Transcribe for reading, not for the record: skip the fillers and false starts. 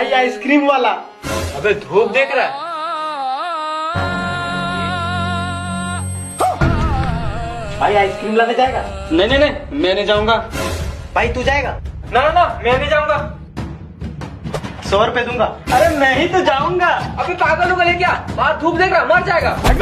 भाई आइसक्रीम वाला। अबे धूप देख रहा है? भाई आइसक्रीम लाने जाएगा? नहीं नहीं नहीं, मैं नहीं जाऊंगा। भाई तू जाएगा? ना ना ना, मैं नहीं जाऊंगा। 100 रुपए दूंगा। अरे मैं ही तो जाऊंगा। अबे पागल हो गए क्या? बाहर धूप देख रहा, मर जाएगा। अरे